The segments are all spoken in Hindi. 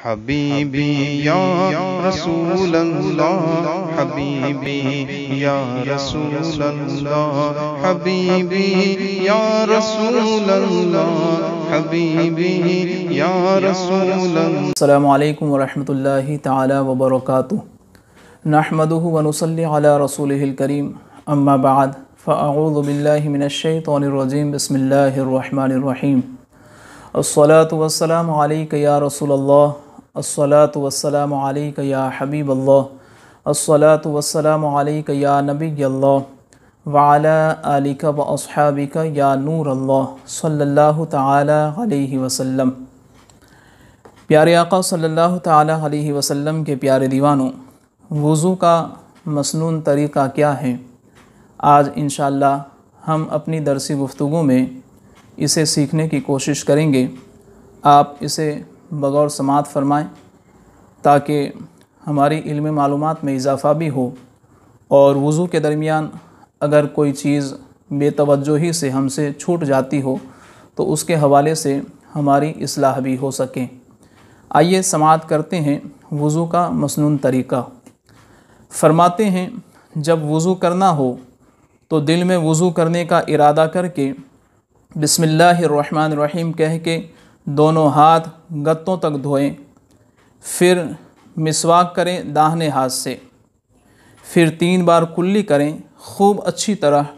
हबीबी या रसूल अल्लाह, हबीबी या रसूल अल्लाह, हबीबी या रसूल अल्लाह, हबीबी या रसूल अल्लाह। अस्सलामु अलैकुम वरहमतुल्लाहि तआला वबरकातुहू। नहमदुहु व नुसल्ली अला रसूलिहिल करीम, अम्मा बाद, फ़अऊज़ु बिल्लाहि मिनश शैतानिर रजीम, बिस्मिल्लाहिर रहमानिर रहीम। अस्सलातु वस्सलामु अलैका या रसूलल्लाह, अस्सलातु वस्सलामु अलैका या हबीबल्लाह, अस्सलातु वस्सलामु अलैका या नबियल्लाह, व अला आलिका व अस्हाबिका या नूरल्लाह, सल्लल्लाहु तआला अलैहि वसल्लम। प्यारे आका सल्लल्लाहु तआला अलैहि वसल्लम के प्यारे दीवानों, वुज़ू का मसनून तरीक़ा क्या है? आज इंशाअल्लाह हम अपनी दरसी गुफ्तगू में इसे सीखने की कोशिश करेंगे। आप इसे बगौर समात फ़रमाएँ ताकि हमारी इल्म मालूमात में इजाफ़ा भी हो, और वुज़ू के दरमियान अगर कोई चीज़ बेतवज्जोही से हमसे छूट जाती हो तो उसके हवाले से हमारी इस्लाह भी हो सके। आइए समात करते हैं वुज़ू का मसनून तरीक़ा। फ़रमाते हैं, जब वुज़ू करना हो तो दिल में वुज़ू करने का इरादा करके बिस्मिल्लाहिर्रहमानिर्रहीम कह के दोनों हाथ गत्तों तक धोएं, फिर मिसवाक करें दाहिने हाथ से, फिर 3 बार कुल्ली करें खूब अच्छी तरह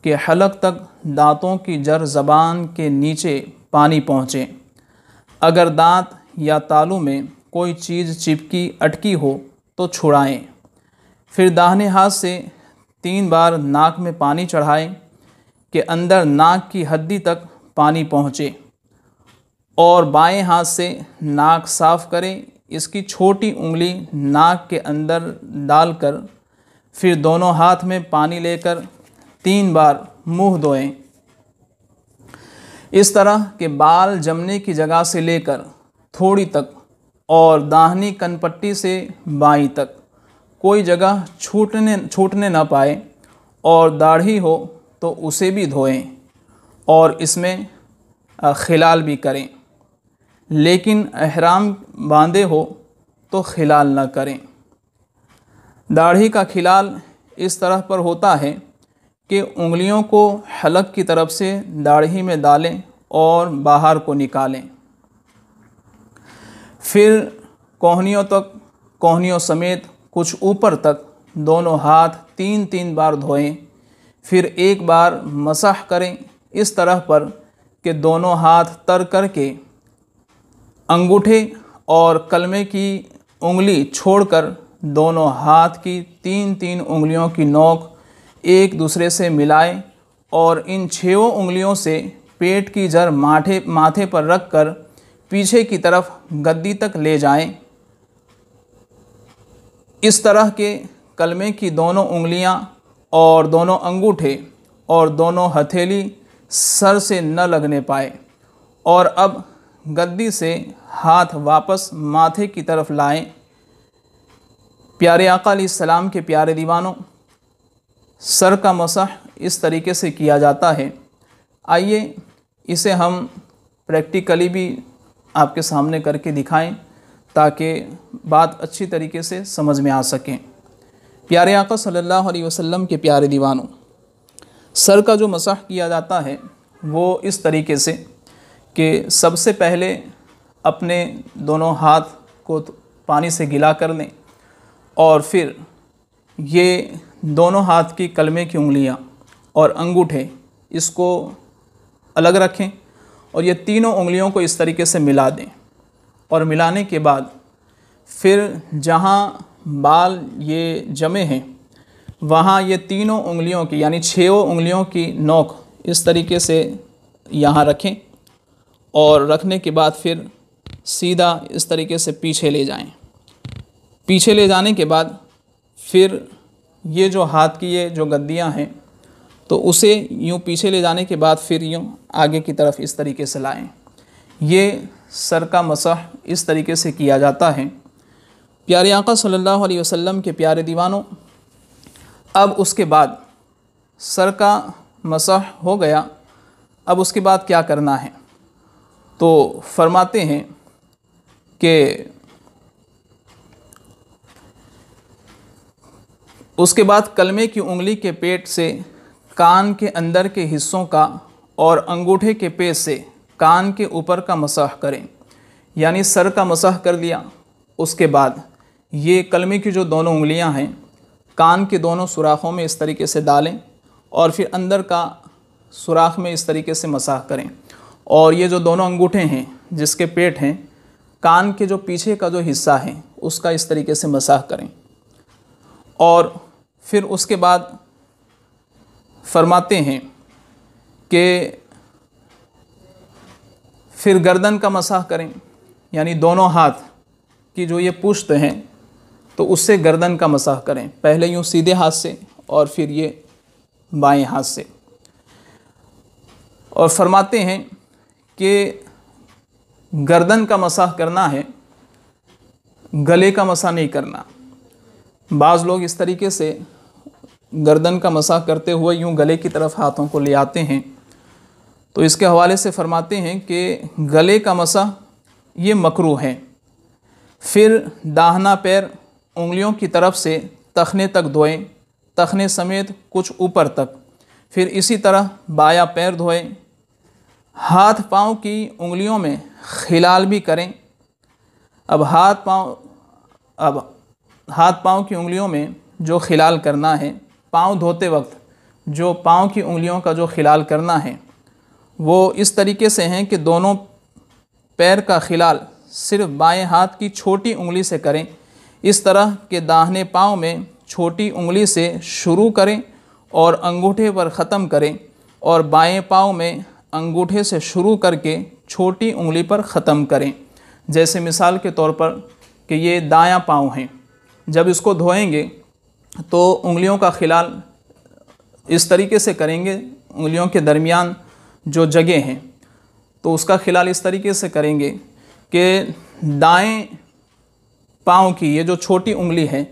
कि हलक तक दांतों की जड़ ज़बान के नीचे पानी पहुँचे। अगर दांत या तालू में कोई चीज़ चिपकी अटकी हो तो छुड़ाएं। फिर दाहिने हाथ से 3 बार नाक में पानी चढ़ाएं कि अंदर नाक की हड्डी तक पानी पहुँचे, और बाएं हाथ से नाक साफ़ करें। इसकी छोटी उंगली नाक के अंदर डालकर फिर दोनों हाथ में पानी लेकर 3 बार मुँह धोएं। इस तरह के बाल जमने की जगह से लेकर थोड़ी तक और दाहिनी कनपट्टी से बाईं तक कोई जगह छूटने ना पाए, और दाढ़ी हो तो उसे भी धोएं और इसमें खिलाल भी करें, लेकिन एहराम बांधे हो तो खिलाल ना करें। दाढ़ी का खिलाल इस तरह पर होता है कि उंगलियों को हलक की तरफ से दाढ़ी में डालें और बाहर को निकालें, फिर कोहनियों समेत कुछ ऊपर तक दोनों हाथ 3-3 बार धोएं, फिर 1 बार मसाह करें इस तरह पर कि दोनों हाथ तर करके अंगूठे और कलमे की उंगली छोड़कर दोनों हाथ की 3-3 उंगलियों की नोक एक दूसरे से मिलाएं, और इन 6 उंगलियों से पेट की जड़ माथे पर रख कर पीछे की तरफ गद्दी तक ले जाएं। इस तरह के कलमे की दोनों उंगलियां और दोनों अंगूठे और दोनों हथेली सर से न लगने पाए, और अब गद्दी से हाथ वापस माथे की तरफ लाएं। प्यारे आका अलैहिस्सलाम के प्यारे दीवानों, सर का मसाह इस तरीके से किया जाता है। आइए इसे हम प्रैक्टिकली भी आपके सामने करके दिखाएं ताकि बात अच्छी तरीके से समझ में आ सकें। प्यारे आका सल्लल्लाहु अलैहि वसल्लम के प्यारे दीवानों, सर का जो मसाह किया जाता है वो इस तरीके से कि सबसे पहले अपने दोनों हाथ को पानी से गिला कर लें, और फिर ये दोनों हाथ की कलमे की उंगलियां और अंगूठे इसको अलग रखें, और ये तीनों उंगलियों को इस तरीके से मिला दें, और मिलाने के बाद फिर जहाँ बाल ये जमे हैं वहाँ ये तीनों उंगलियों की यानी 6 उंगलियों की नोक इस तरीके से यहाँ रखें, और रखने के बाद फिर सीधा इस तरीके से पीछे ले जाएं। पीछे ले जाने के बाद फिर ये जो हाथ की ये जो गद्दियाँ हैं तो उसे यूँ पीछे ले जाने के बाद फिर यूँ आगे की तरफ इस तरीके से लाएं। ये सर का मसाह इस तरीके से किया जाता है। प्यारे आका सल्लल्लाहु अलैहि वसल्लम के प्यारे दीवानों, अब उसके बाद सर का मसाह हो गया, अब उसके बाद क्या करना है? तो फरमाते हैं कि उसके बाद कलमे की उंगली के पेट से कान के अंदर के हिस्सों का और अंगूठे के पेच से कान के ऊपर का मसाह करें, यानी सर का मसाह कर लिया। उसके बाद ये कलमे की जो दोनों उंगलियां हैं कान के दोनों सुराखों में इस तरीके से डालें और फिर अंदर का सुराख में इस तरीके से मसाह करें। और ये जो दोनों अंगूठे हैं जिसके पेट हैं, कान के जो पीछे का जो हिस्सा है उसका इस तरीके से मसाह करें। और फिर उसके बाद फरमाते हैं कि फिर गर्दन का मसाह करें, यानी दोनों हाथ की जो ये पुश्त हैं तो उससे गर्दन का मसाह करें, पहले यूँ सीधे हाथ से और फिर ये बाएं हाथ से। और फरमाते हैं कि गर्दन का मसाह करना है, गले का मसाह नहीं करना। बाज़ लोग इस तरीके से गर्दन का मसाह करते हुए यूँ गले की तरफ हाथों को ले आते हैं, तो इसके हवाले से फरमाते हैं कि गले का मसाह ये मकरूह है। फिर दाहिना पैर उंगलियों की तरफ से तखने तक धोएं, तखने समेत कुछ ऊपर तक। फिर इसी तरह बायां पैर धोएं। हाथ पाँव की उंगलियों में खिलाल भी करें। अब हाथ पाँव की उंगलियों में जो खिलाल करना है, पाँव धोते वक्त जो पाँव की उंगलियों का जो खिलाल करना है वो इस तरीके से हैं कि दोनों पैर का खिलाल सिर्फ बाएं हाथ की छोटी उंगली से करें। इस तरह के दाहिने पाँव में छोटी उंगली से शुरू करें और अंगूठे पर ख़त्म करें, और बाएं पाँव में अंगूठे से शुरू करके छोटी उंगली पर ख़त्म करें। जैसे मिसाल के तौर पर कि ये दायां पाँव हैं, जब इसको धोएंगे तो उंगलियों का खिलाल इस तरीके से करेंगे, उंगलियों के दरमियान जो जगह हैं तो उसका खिलाल इस तरीके से करेंगे कि दाएं पाँव की ये जो छोटी उंगली है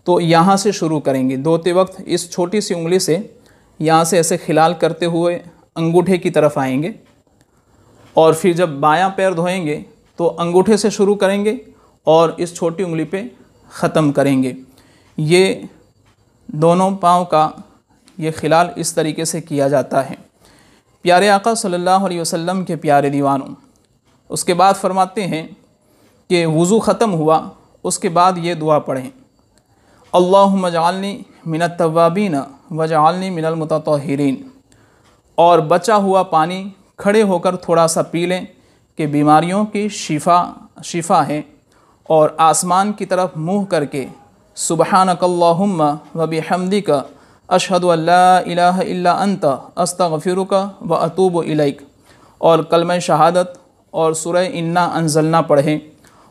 तो यहाँ से शुरू करेंगे धोते वक्त, इस छोटी सी उंगली से यहाँ से ऐसे खिलाल करते हुए अंगूठे की तरफ आएंगे, और फिर जब बायां पैर धोएंगे तो अंगूठे से शुरू करेंगे और इस छोटी उंगली पे ख़त्म करेंगे। ये दोनों पाँव का ये खिलाल इस तरीके से किया जाता है। प्यारे आका सल्लल्लाहु अलैहि वसल्लम के प्यारे दीवानों, उसके बाद फरमाते हैं कि वज़ू ख़त्म हुआ, उसके बाद ये दुआ पढ़ें, अल्लाहुम्मा जअलनी मिनत तव्वाबीन वजअलनी मिनल मुतत्तहिरीन। और बचा हुआ पानी खड़े होकर थोड़ा सा पी लें कि बीमारियों की शिफा है। और आसमान की तरफ मुँह करके सुबहानकल्लाहुम्मा व बिहम्दिका अशहदु अल्ला इलाहा इल्ला अंता अस्तगफिरुका व अतूबु इलैक। और कलमा शहादत और सूरह इन्ना अंज़लना पढ़ें।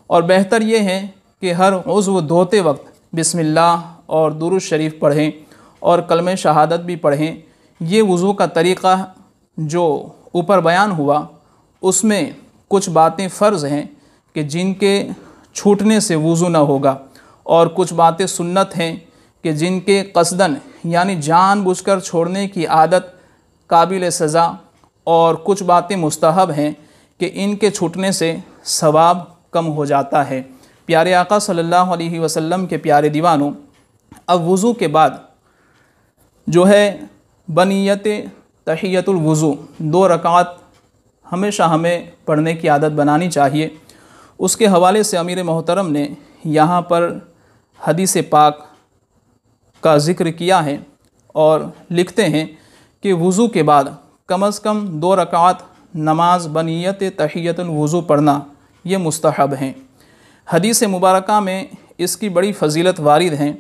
और बेहतर ये है कि हर उज़्व धोते वक्त बिस्मिल्लाह और दुरूद शरीफ पढ़ें और कलमा शहादत भी पढ़ें। ये वज़ू का तरीक़ा जो ऊपर बयान हुआ उसमें कुछ बातें फ़र्ज़ हैं कि जिनके छूटने से वज़ू न होगा, और कुछ बातें सुन्नत हैं कि जिनके कसदन यानी जानबूझकर छोड़ने की आदत काबिल सज़ा, और कुछ बातें मुस्तहब हैं कि इनके छूटने से सवाब कम हो जाता है। प्यारे आका सल्लल्लाहु अलैहि वसल्लम के प्यारे दीवानों, अब वज़ू के बाद जो है बनियत तहियतुल वज़ू 2 रकात हमेशा हमें पढ़ने की आदत बनानी चाहिए। उसके हवाले से अमीर मोहतरम ने यहाँ पर हदीस पाक का ज़िक्र किया है और लिखते हैं कि वज़ू के बाद कम अज़ कम 2 रकात नमाज बनियत तहियतुल वज़ू पढ़ना ये मुस्तहब हैं। हदीस मुबारका में इसकी बड़ी फ़जीलत वारिद हैं।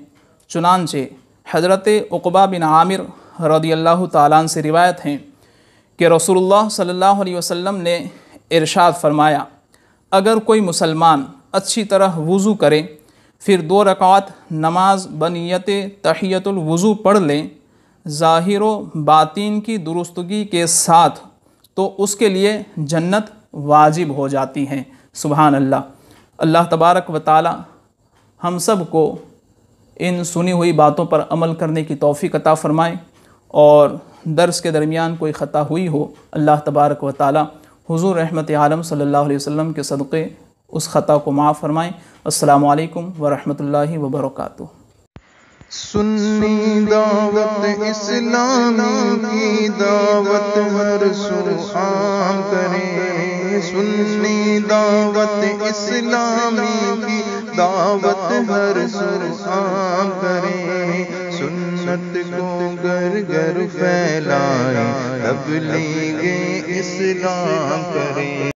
चुनांचे हज़रत उक़बा बिन आमिर रदियल्लाहु ताला अन्हु से रिवायत हैं कि रसूलुल्लाह सल्लल्लाहु अलैहि वसल्लम ने इरशाद फरमाया, अगर कोई मुसलमान अच्छी तरह वज़ू करे फिर 2 रकात नमाज बनियत तहियतुल वज़ू पढ़ लें ज़ाहिर व बातिन की दुरुस्तगी के साथ, तो उसके लिए जन्नत वाजिब हो जाती हैं। सुभान अल्लाह। अल्लाह तबारक व ताला हम सब को इन सुनी हुई बातों पर अमल करने की तौफ़ीक़ अता फ़रमाए, और दर्स के दरमियान कोई ख़ता हुई हो अल्लाह तबारक व ताला हुज़ूर रहमत आलम सल्लल्लाहु अलैहि वसल्लम के सदक़े उस ख़ता को माफ़ फरमाएँ। अस्सलामु अलैकुम व रहमतुल्लाहि व बरकातुहू। सुन्नी दावत इस्लामी की दावत हर सू आम करें। सुन्नी दावत इस्लामी की दावत हर सू आम करें। सुन्नत को घर घर फैलाएं, तबलीग इस्लाम करें।